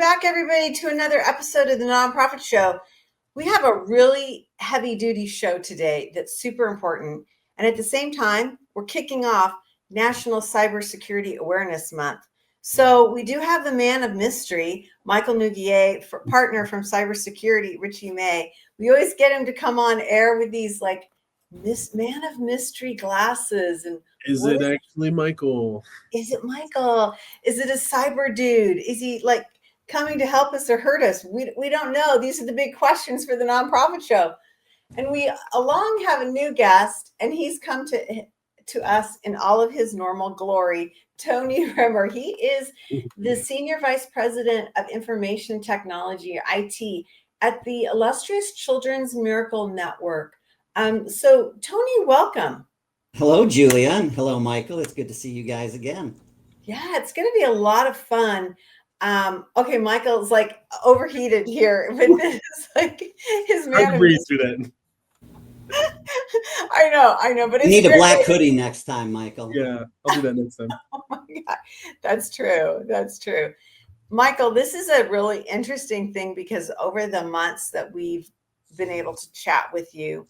back, everybody, to another episode of the Nonprofit Show. We have a really heavy-duty show today that's super important. And at the same time, we're kicking off National Cybersecurity Awareness Month. So we do have the man of mystery, Michael Nouguier, partner from Cybersecurity, Richey May. We always get him to come on air with these like man of mystery glasses. And is it actually Michael? Is it Michael? Is it a cyber dude? Is he like coming to help us or hurt us? We don't know. These are the big questions for the Nonprofit Show. And we along have a new guest, and he's come to us in all of his normal glory, Tony Rehmer. He is the Senior Vice President of Information Technology, or IT, at the illustrious Children's Miracle Network. So Tony, welcome. Hello, Julia, and hello, Michael. It's good to see you guys again. Yeah, it's going to be a lot of fun. Okay, Michael's like overheated here with this, like his man. I breathe through that. I know, but you need a black hoodie next time, Michael. Yeah, I'll do that next time. Oh my God, that's true. That's true. Michael, this is a really interesting thing because over the months that we've been able to chat with you,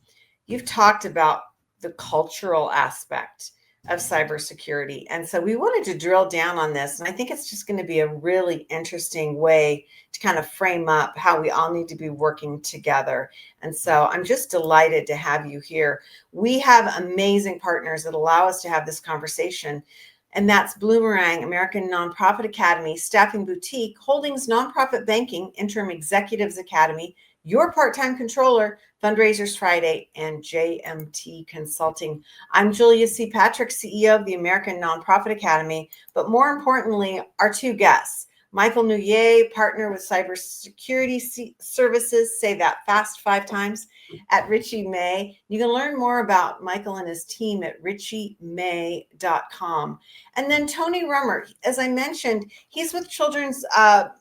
you've talked about the cultural aspect of cybersecurity. And so we wanted to drill down on this. And I think it's just going to be a really interesting way to kind of frame up how we all need to be working together. And so I'm just delighted to have you here. We have amazing partners that allow us to have this conversation. And that's Bloomerang, American Nonprofit Academy, Staffing Boutique, Holdings Nonprofit Banking, Interim Executives Academy, Your Part-Time Controller, Fundraisers Friday, and JMT Consulting. I'm Julia C. Patrick, CEO of the American Nonprofit Academy, but more importantly, our two guests, Michael Nouguier, partner with Cybersecurity Services, say that fast 5 times, at Richey May. You can learn more about Michael and his team at richeymay.com. And then Tony Rehmer, as I mentioned, he's with Children's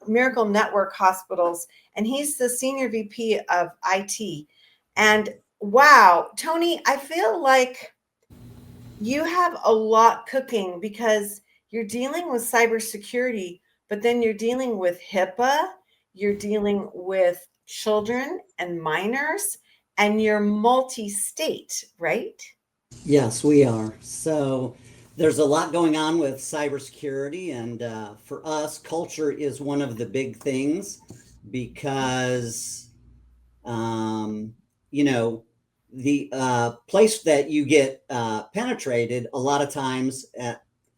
Miracle Network Hospitals, and he's the Senior VP of IT. And wow, Tony, I feel like you have a lot cooking because you're dealing with cybersecurity, but then you're dealing with HIPAA, you're dealing with children and minors, and you're multi-state, right? Yes, we are. So there's a lot going on with cybersecurity, and for us, culture is one of the big things because the place that you get penetrated a lot of times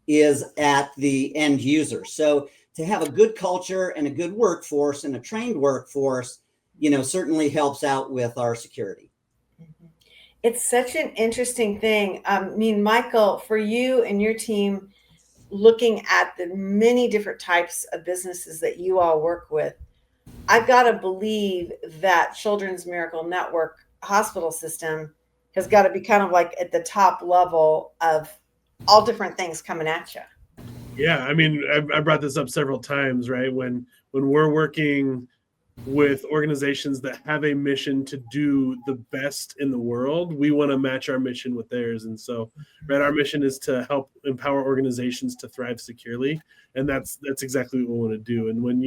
is at the end user. So to have a good culture and a good workforce and a trained workforce, certainly helps out with our security. It's such an interesting thing. Michael, for you and your team, looking at the many different types of businesses that you all work with, I've got to believe that Children's Miracle Network hospital system has got to be kind of like at the top level of all different things coming at you. Yeah, I brought this up several times, right? When we're working with organizations that have a mission to do the best in the world, we want to match our mission with theirs. And so, right, our mission is to help empower organizations to thrive securely, and that's exactly what we want to do. And when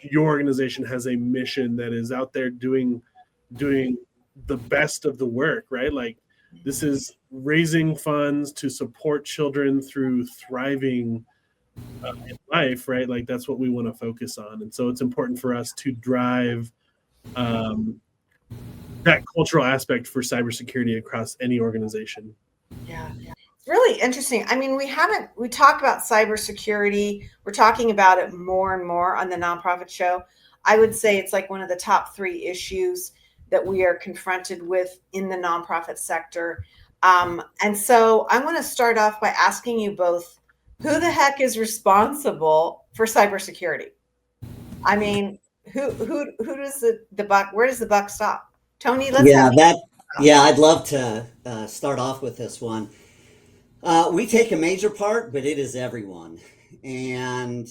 your organization has a mission that is out there doing the best of the work, right? Like this is raising funds to support children through thriving in life, right? Like that's what we want to focus on. And so it's important for us to drive that cultural aspect for cybersecurity across any organization. Yeah. It's really interesting. We talk about cybersecurity. We're talking about it more and more on the Nonprofit Show. I would say it's like one of the top 3 issues that we are confronted with in the nonprofit sector. And so I want to start off by asking you both, who the heck is responsible for cybersecurity? I mean, who does the buck? Where does the buck stop? Tony, I'd love to start off with this one. We take a major part, but it is everyone, and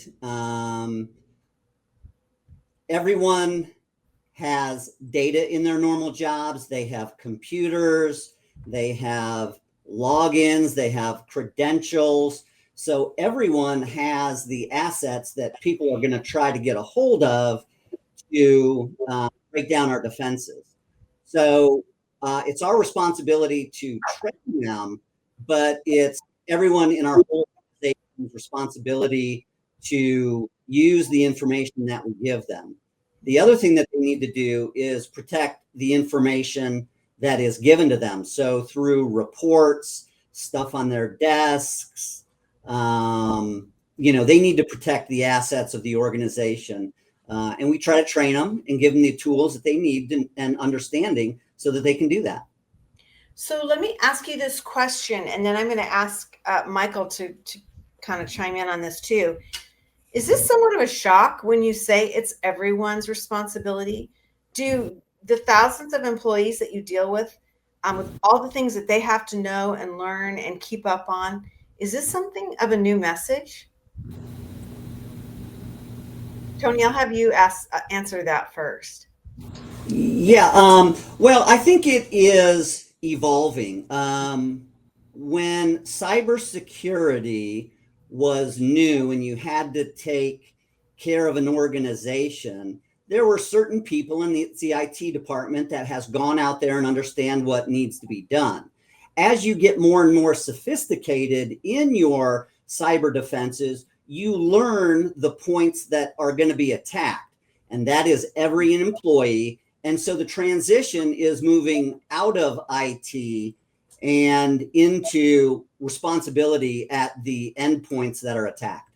everyone has data in their normal jobs. They have computers, they have logins, they have credentials. So everyone has the assets that people are going to try to get a hold of to break down our defenses. So it's our responsibility to train them, but it's everyone in our whole organization's responsibility to use the information that we give them. The other thing that they need to do is protect the information that is given to them. So through reports, stuff on their desks, they need to protect the assets of the organization. And we try to train them and give them the tools that they need and understanding so that they can do that. So let me ask you this question, and then I'm going to ask Michael to kind of chime in on this too. Is this somewhat of a shock when you say it's everyone's responsibility? Do the thousands of employees that you deal with all the things that they have to know and learn and keep up on, is this something of a new message? Tony, I'll have you answer that first. Yeah, well, I think it is evolving. When cybersecurity was new and you had to take care of an organization, there were certain people in the IT department that has gone out there and understand what needs to be done. As you get more and more sophisticated in your cyber defenses, you learn the points that are going to be attacked, and that is every employee. And so the transition is moving out of IT and into responsibility at the endpoints that are attacked.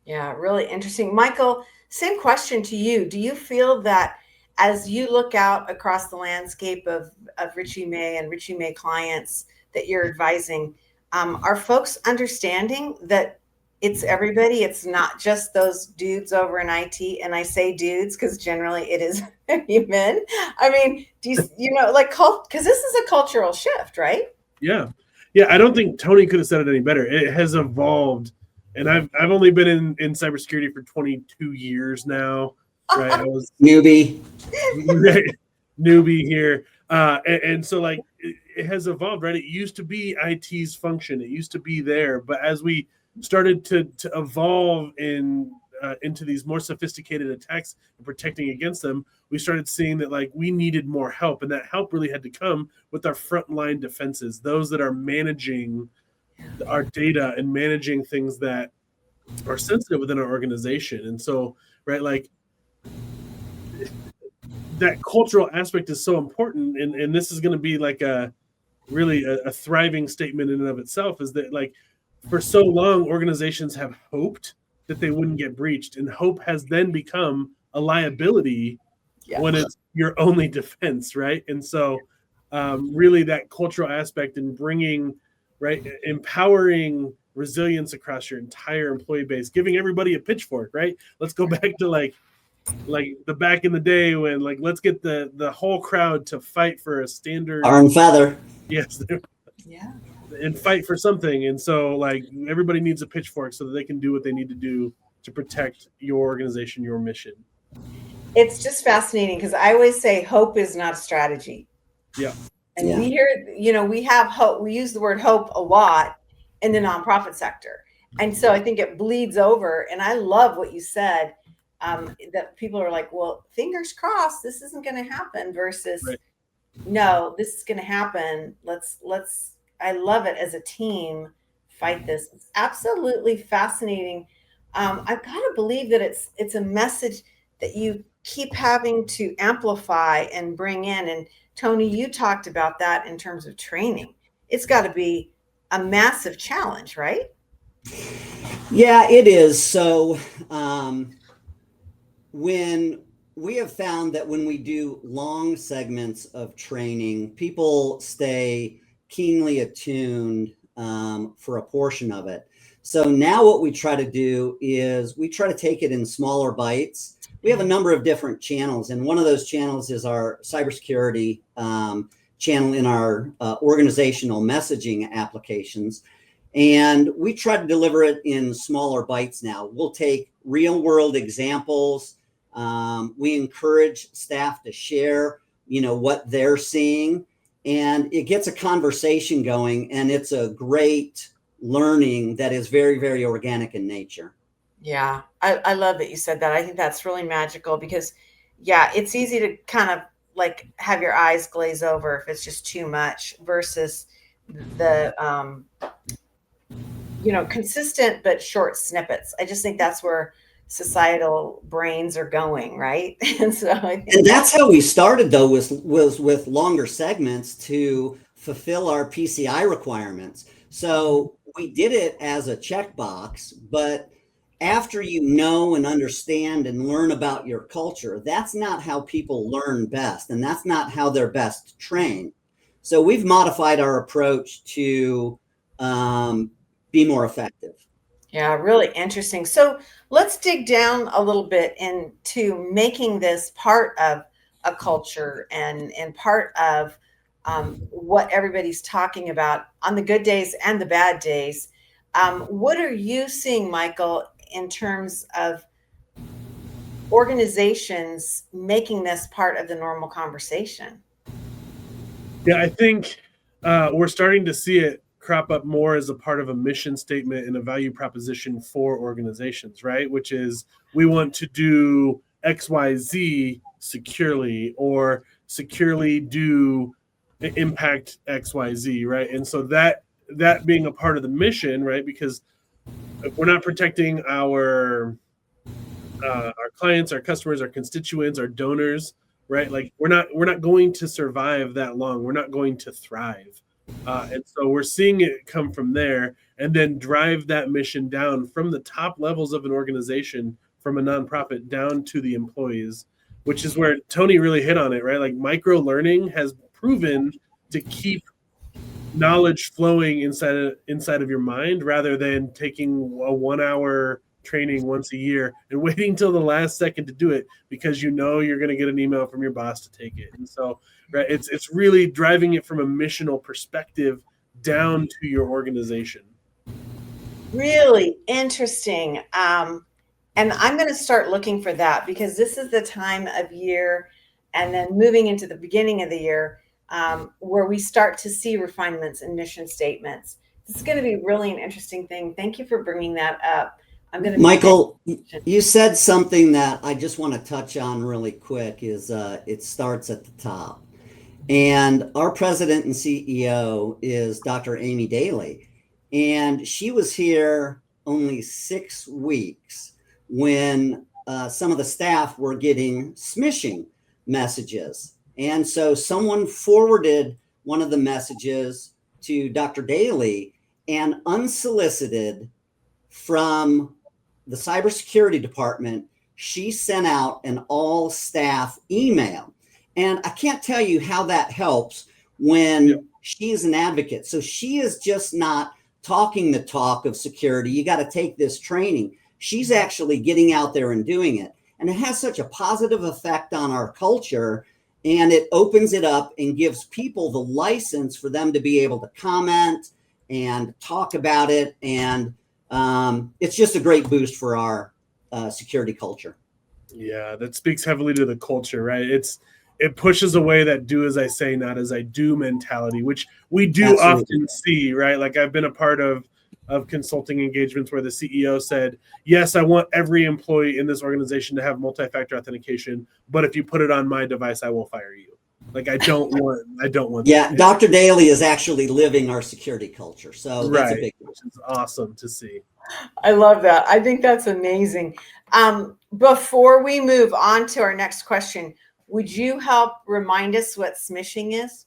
Yeah, really interesting. Michael, same question to you. Do you feel that as you look out across the landscape of Richey May and Richey May clients that you're advising, are folks understanding that it's everybody? It's not just those dudes over in IT. And I say dudes because generally it is men. I mean, because this is a cultural shift, right? Yeah. I don't think Tony could have said it any better. It has evolved, and I've only been in cybersecurity for 22 years now. Right, I was newbie here, and so like it has evolved. Right, it used to be IT's function. It used to be there, but as we started to evolve into these more sophisticated attacks and protecting against them, we started seeing that like we needed more help, and that help really had to come with our frontline defenses, those that are managing our data and managing things that are sensitive within our organization. And so, right, like that cultural aspect is so important, and this is going to be like a thriving statement in and of itself, is that like for so long organizations have hoped that they wouldn't get breached, and hope has then become a liability when it's your only defense, right? And so really that cultural aspect and bringing, right, empowering resilience across your entire employee base, giving everybody a pitchfork, right? Let's go back to like the back in the day when like let's get the whole crowd to fight for a standard iron feather. Yes. Yeah. And fight for something. And so like everybody needs a pitchfork so that they can do what they need to do to protect your organization, your mission. It's just fascinating because I always say hope is not a strategy. Yeah. And we hear, we have hope. We use the word hope a lot in the nonprofit sector. And so I think it bleeds over. And I love what you said, that people are like, well, fingers crossed, this isn't going to happen versus no, this is going to happen. Let's, I love it as a team, fight this. It's absolutely fascinating. I've got to believe that it's a message that you keep having to amplify and bring in. And Tony, you talked about that in terms of training. It's got to be a massive challenge, right? Yeah, it is. So when we have found that when we do long segments of training, people stay keenly attuned for a portion of it. So now what we try to do is we try to take it in smaller bites. We have a number of different channels, and one of those channels is our cybersecurity channel in our organizational messaging applications. And we try to deliver it in smaller bites now. We'll take real world examples. We encourage staff to share, what they're seeing, and it gets a conversation going, and it's a great learning that is very, very organic in nature. Yeah, I love that you said that. I think that's really magical because, yeah, it's easy to kind of like have your eyes glaze over if it's just too much versus the, consistent but short snippets. I just think that's where societal brains are going, right? And so I think And that's how we started, though, was with longer segments to fulfill our PCI requirements. So we did it as a checkbox, but after you know and understand and learn about your culture, that's not how people learn best, and that's not how they're best trained. So we've modified our approach to be more effective. yeah, really interesting. So let's dig down a little bit into making this part of a culture and part of what everybody's talking about on the good days and the bad days. What are you seeing, Michael, in terms of organizations making this part of the normal conversation? Yeah, I think we're starting to see it crop up more as a part of a mission statement and a value proposition for organizations, right? Which is we want to do XYZ securely, or securely do impact XYZ, right? And so that being a part of the mission, right? Because if we're not protecting our clients, our customers, our constituents, our donors, right? Like we're not going to survive that long. We're not going to thrive. And so we're seeing it come from there and then drive that mission down from the top levels of an organization, from a nonprofit down to the employees, which is where Tony really hit on it, right? Like micro-learning has proven to keep knowledge flowing inside of your mind rather than taking a 1 hour training once a year and waiting till the last second to do it because you know you're going to get an email from your boss to take it. And so, right, it's really driving it from a missional perspective down to your organization. Really interesting. And I'm going to start looking for that because this is the time of year and then moving into the beginning of the year where we start to see refinements and mission statements. This is going to be really an interesting thing. Thank you for bringing that up. I'm going to Michael, you said something that I just want to touch on really quick is it starts at the top. And our president and CEO is Dr. Amy Daly. And she was here only 6 weeks when some of the staff were getting smishing messages. And so someone forwarded one of the messages to Dr. Daly, and unsolicited from the cybersecurity department, she sent out an all staff email. And I can't tell you how that helps when she is an advocate. So she is just not talking the talk of security. You got to take this training. She's actually getting out there and doing it. And it has such a positive effect on our culture. And it opens it up and gives people the license for them to be able to comment and talk about it. And it's just a great boost for our security culture. Yeah, that speaks heavily to the culture, right? It pushes away that do as I say, not as I do mentality, which we do often see, right? Like I've been a part of consulting engagements where the CEO said, yes, I want every employee in this organization to have multi-factor authentication, but if you put it on my device, I will fire you. Like I don't want Yeah, that. Dr. Daly is actually living our security culture. So that's a big one. Which is awesome to see. I love that. I think that's amazing. Before we move on to our next question, would you help remind us what smishing is?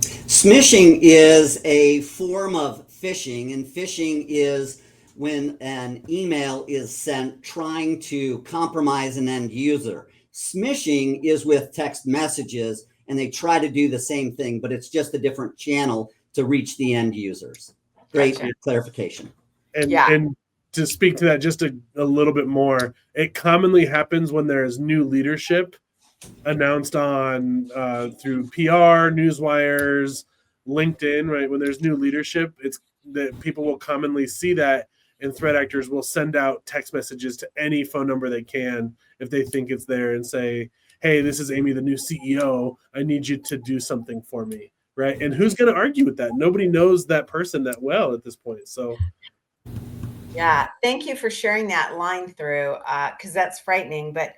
Smishing is a form of phishing, and phishing is when an email is sent trying to compromise an end user. Smishing is with text messages, and they try to do the same thing, but it's just a different channel to reach the end users. Great clarification. And to speak to that just a little bit more, it commonly happens when there is new leadership announced on through PR, newswires, LinkedIn, right? When there's new leadership, it's that people will commonly see that, and threat actors will send out text messages to any phone number they can if they think it's there and say, hey, this is Amy, the new CEO. I need you to do something for me. right? And who's going to argue with that? Nobody knows that person that well at this point. So yeah, thank you for sharing that line through, because that's frightening, but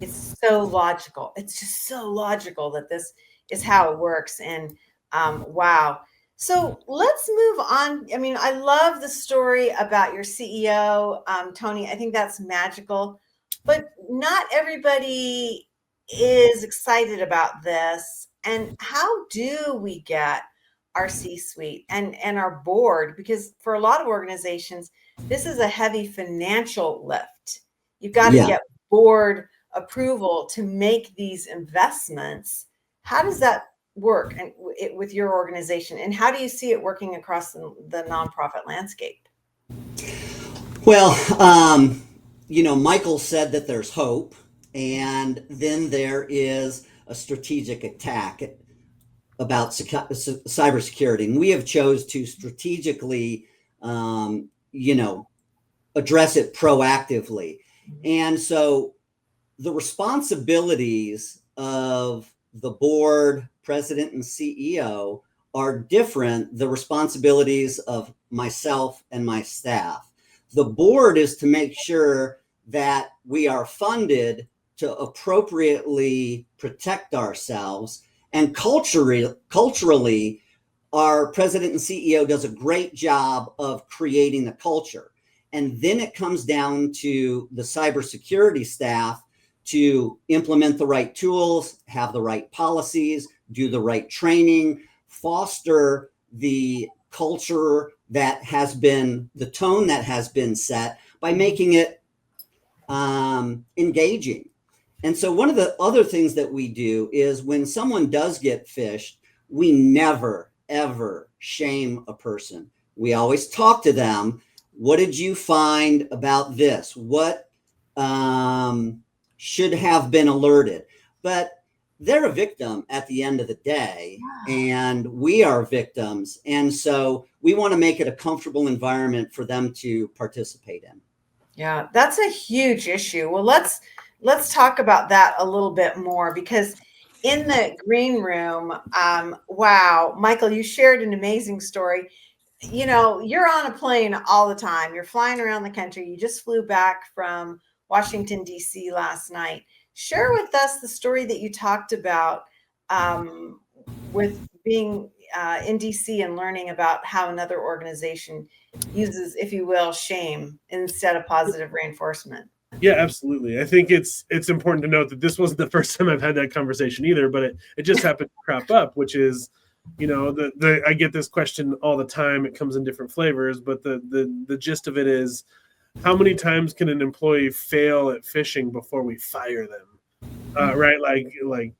it's so logical. It's just so logical that this is how it works. And wow. So let's move on. I mean, I love the story about your CEO, Tony. I think that's magical, but not everybody is excited about this. And how do we get our C-suite and our board? Because for a lot of organizations, this is a heavy financial lift. You've got to Yeah. get board approval to make these investments. How does that work with your organization, and how do you see it working across the nonprofit landscape? Well, Michael said that there's hope, and then there is a strategic attack about cybersecurity, and we have chose to strategically, address it proactively. And so the responsibilities of the board, president, and CEO are different the responsibilities of myself and my staff. The board is to make sure that we are funded to appropriately protect ourselves, and culturally, our president and CEO does a great job of creating the culture. And then it comes down to the cybersecurity staff to implement the right tools, have the right policies, do the right training, foster the culture that has been, the tone that has been set by making it engaging. And so one of the other things that we do is when someone does get phished, we never, ever shame a person. We always talk to them. What did you find about this? What should have been alerted? But they're a victim at the end of the day, and we are victims. And so we want to make it a comfortable environment for them to participate in. Yeah, that's a huge issue. Well, let's talk about that a little bit more, because in the green room, wow, Michael, you shared an amazing story. You're on a plane all the time. You're flying around the country. You just flew back from Washington, D.C. last night. Share with us the story that you talked about with being in D.C. and learning about how another organization uses, if you will, shame instead of positive reinforcement. Yeah, absolutely. I think it's important to note that this wasn't the first time I've had that conversation either, but it just happened to crop up, which is, I get this question all the time. It comes in different flavors, but the gist of it is, how many times can an employee fail at phishing before we fire them? Right? Like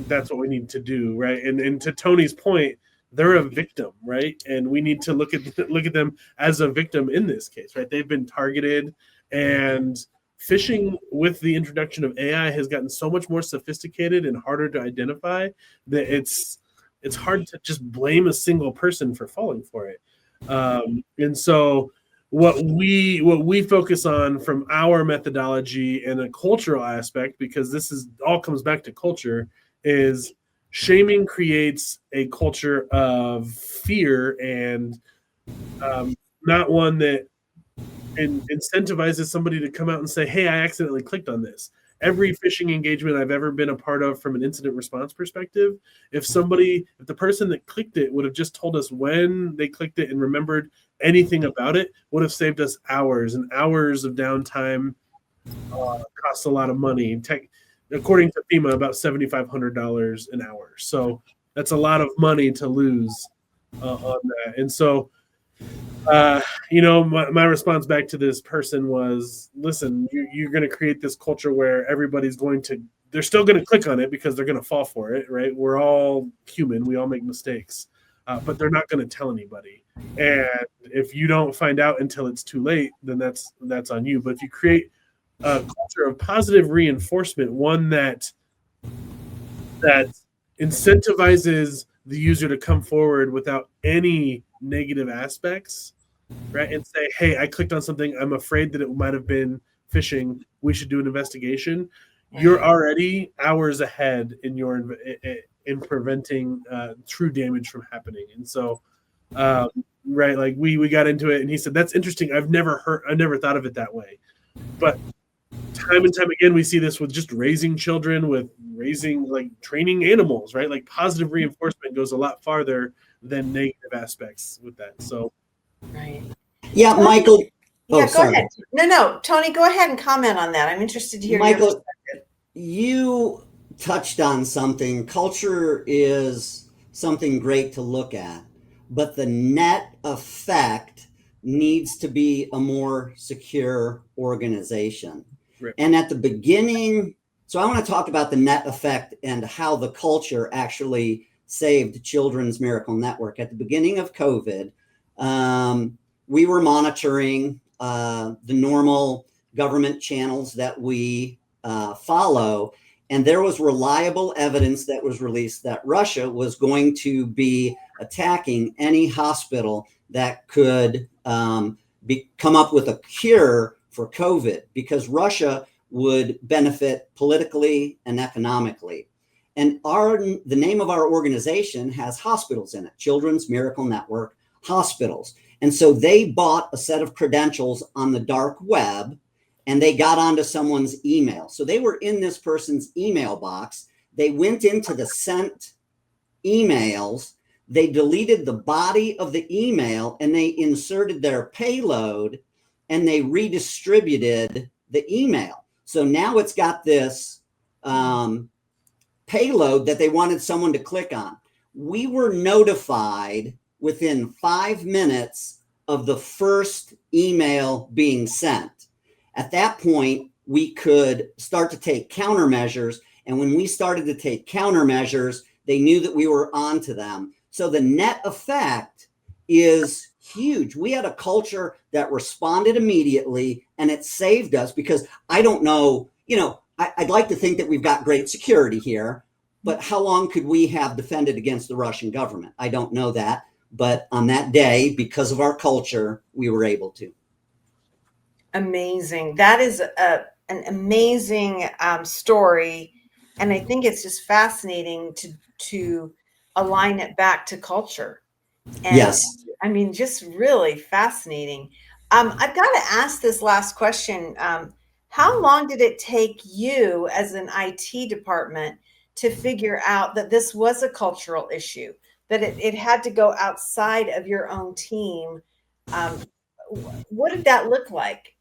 that's what we need to do, right? And to Tony's point, they're a victim, right? And we need to look at them as a victim in this case, right? They've been targeted, and phishing with the introduction of AI has gotten so much more sophisticated and harder to identify that it's hard to just blame a single person for falling for it. And so what we focus on from our methodology and a cultural aspect, because this is all comes back to culture, is shaming creates a culture of fear, and not one that incentivizes somebody to come out and say, hey, I accidentally clicked on this. Every phishing engagement I've ever been a part of from an incident response perspective, if the person that clicked it would have just told us when they clicked it and remembered anything about it, would have saved us hours and hours of downtime, costs a lot of money. According to FEMA, about $7,500 an hour. So that's a lot of money to lose on that. And so, my response back to this person was, listen, you're going to create this culture where everybody's they're still going to click on it because they're going to fall for it, right? We're all human. We all make mistakes, but they're not going to tell anybody. And if you don't find out until it's too late, then that's on you. But if you create a culture of positive reinforcement, one that incentivizes the user to come forward without any negative aspects, right? And say, hey, I clicked on something. I'm afraid that it might have been phishing. We should do an investigation. You're already hours ahead in in preventing true damage from happening. And so, right, like we got into it, and he said, "That's interesting. I've never thought of it that way." But time and time again, we see this with just raising children, with raising, like, training animals, right? Like, positive reinforcement goes a lot farther than negative aspects with that. So, Right. Yeah, Tony, Michael. yeah, Oh, go sorry. ahead. No, Tony, go ahead and comment on that. I'm interested to hear your Michael, perspective. you touched on something. Culture is something great to look at, but the net effect needs to be a more secure organization. right. And at the beginning, so I want to talk about the net effect and how the culture actually saved Children's Miracle Network. At the beginning of COVID, we were monitoring the normal government channels that we follow, and there was reliable evidence that was released that Russia was going to be attacking any hospital that could come up with a cure for COVID, because Russia would benefit politically and economically. And the name of our organization has hospitals in it, Children's Miracle Network Hospitals. And so they bought a set of credentials on the dark web, and they got onto someone's email. So they were in this person's email box. They went into the sent emails. They deleted the body of the email, and they inserted their payload, and they redistributed the email. So now it's got this payload that they wanted someone to click on. We were notified within 5 minutes of the first email being sent. At that point, we could start to take countermeasures. And when we started to take countermeasures, they knew that we were onto them. So the net effect is huge. We had a culture that responded immediately, and it saved us, because I don't know, I'd like to think that we've got great security here, but how long could we have defended against the Russian government? I don't know that. But on that day, because of our culture, we were able to. Amazing. That is an amazing story. And I think it's just fascinating to align it back to culture. And Yes. I mean, just really fascinating. I've got to ask this last question. How long did it take you as an IT department to figure out that this was a cultural issue, that it had to go outside of your own team? What did that look like?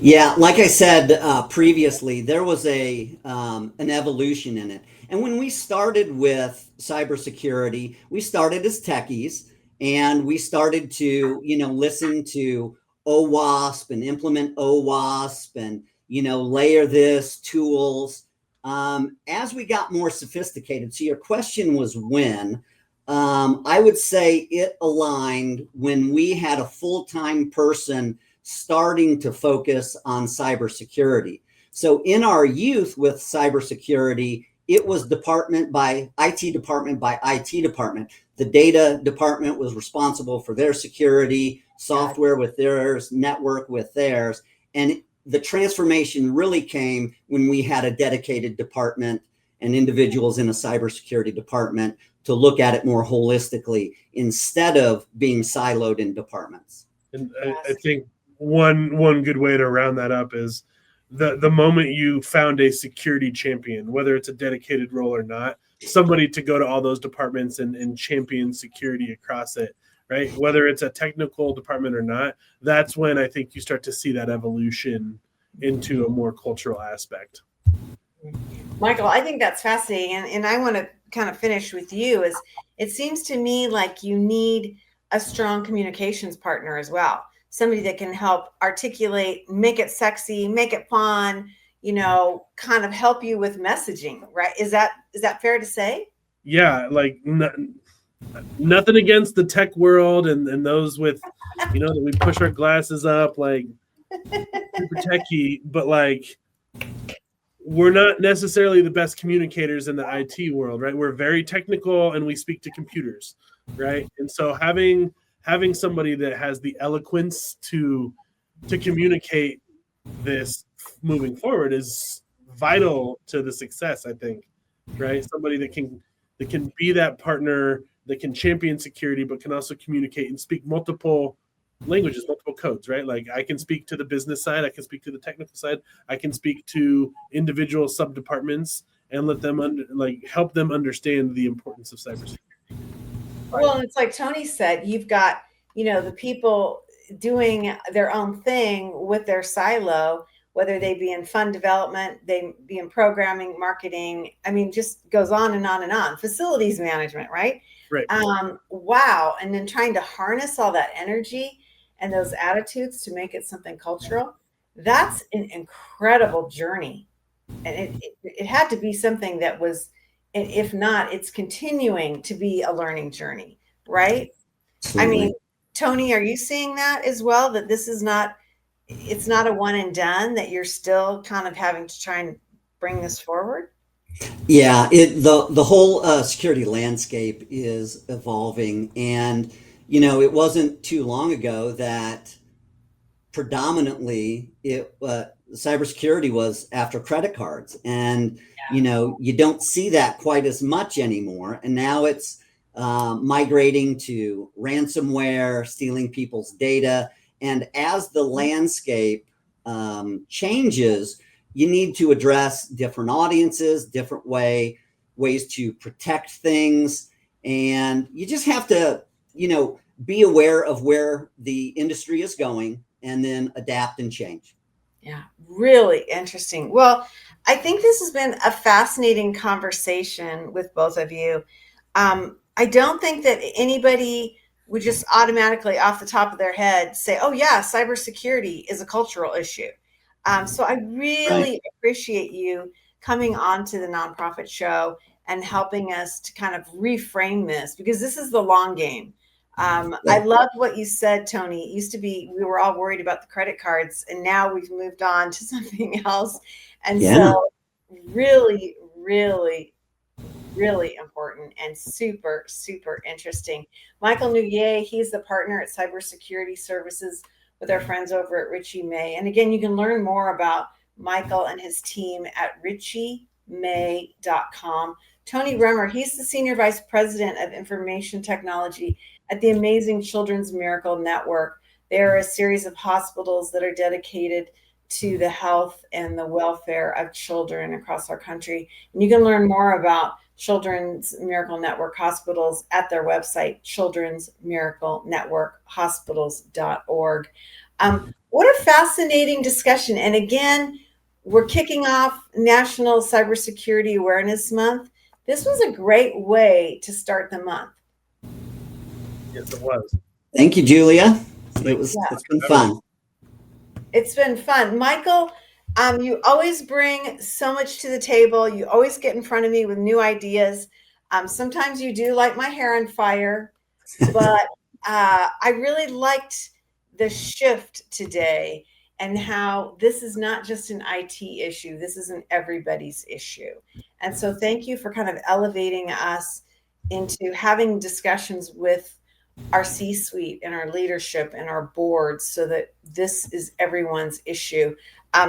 Yeah, like I said previously, there was an evolution in it. And when we started with cybersecurity, we started as techies, and we started to, listen to OWASP and implement OWASP and, layer this tools. As we got more sophisticated, so your question was when, I would say it aligned when we had a full-time person starting to focus on cybersecurity. So in our youth with cybersecurity, it was department by IT department by IT department. The data department was responsible for their security, software with theirs, network with theirs. And the transformation really came when we had a dedicated department and individuals in a cybersecurity department to look at it more holistically instead of being siloed in departments. And I think one good way to round that up is the moment you found a security champion, whether it's a dedicated role or not, somebody to go to all those departments and champion security across it, right? Whether it's a technical department or not, that's when I think you start to see that evolution into a more cultural aspect. Michael, I think that's fascinating. And I want to kind of finish with you. Is it seems to me like you need a strong communications partner as well. Somebody that can help articulate, make it sexy, make it fun, kind of help you with messaging, right? Is that fair to say? Yeah, like nothing against the tech world and those with, that we push our glasses up, like super techie, but like we're not necessarily the best communicators in the IT world, right? We're very technical and we speak to computers, right? And so having somebody that has the eloquence to communicate this moving forward is vital to the success, I think, right? Somebody that that can be that partner that can champion security, but can also communicate and speak multiple languages, multiple codes, right? Like I can speak to the business side, I can speak to the technical side, I can speak to individual sub departments and let them help them understand the importance of cybersecurity. Well, it's like Tony said, you've got, the people doing their own thing with their silo, whether they be in fund development, they be in programming, marketing. I mean, just goes on and on and on. Facilities management, right? Right. Wow. And then trying to harness all that energy and those attitudes to make it something cultural. That's an incredible journey. And it had to be something that was, and if not, it's continuing to be a learning journey, right? Absolutely. I mean, Tony, are you seeing that as well? That this is not, it's not a one and done, that you're still kind of having to try and bring this forward? Yeah, the whole security landscape is evolving, and it wasn't too long ago that predominantly cybersecurity was after credit cards, and you don't see that quite as much anymore, and now it's migrating to ransomware, stealing people's data, and as the landscape changes, you need to address different audiences, different ways to protect things, and you just have to be aware of where the industry is going and then adapt and change. Yeah, really interesting. Well, I think this has been a fascinating conversation with both of you. I don't think that anybody would just automatically off the top of their head say, oh yeah, cybersecurity is a cultural issue. So I really appreciate you coming on to the Nonprofit Show and helping us to kind of reframe this, because this is the long game. I loved what you said, Tony. It used to be we were all worried about the credit cards, and now we've moved on to something else. And so really, really, really important and super, super interesting. Michael Nouguier, he's the partner at Cybersecurity Services with our friends over at Richey May. And again, you can learn more about Michael and his team at richeymay.com. Tony Rehmer, he's the Senior Vice President of Information Technology at the amazing Children's Miracle Network. They're a series of hospitals that are dedicated to the health and the welfare of children across our country. And you can learn more about Children's Miracle Network Hospitals at their website, children'smiraclenetworkhospitals.org. What a fascinating discussion. And again, we're kicking off National Cybersecurity Awareness Month. This was a great way to start the month. Yes, it was. Thank you, Julia. It's been fun. It's been fun. Michael, you always bring so much to the table. You always get in front of me with new ideas. Sometimes you do light my hair on fire, but I really liked the shift today and how this is not just an IT issue. This is an everybody's issue. And so thank you for kind of elevating us into having discussions with our C-suite and our leadership and our boards so that this is everyone's issue.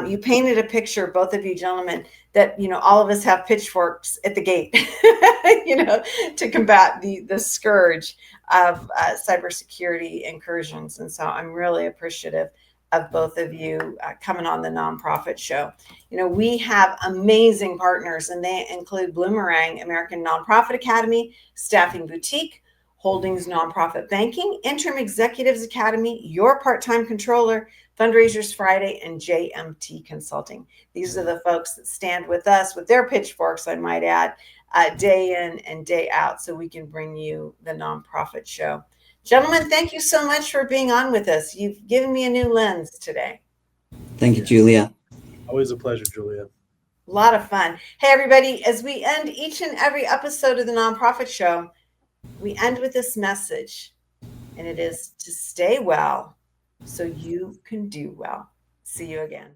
You painted a picture, both of you gentlemen, that, all of us have pitchforks at the gate, to combat the scourge of cybersecurity incursions. And so I'm really appreciative of both of you coming on the Nonprofit Show. We have amazing partners, and they include Bloomerang, American Nonprofit Academy, Staffing Boutique, Holdings Nonprofit Banking, Interim Executives Academy, Your Part-Time Controller, Fundraisers Friday, and JMT Consulting. These are the folks that stand with us with their pitchforks, I might add, day in and day out, so we can bring you the Nonprofit Show. Gentlemen, thank you so much for being on with us. You've given me a new lens today. Thank you, Julia. Always a pleasure, Julia. A lot of fun. Hey, everybody, as we end each and every episode of the Nonprofit Show, we end with this message, and it is to stay well so you can do well. See you again.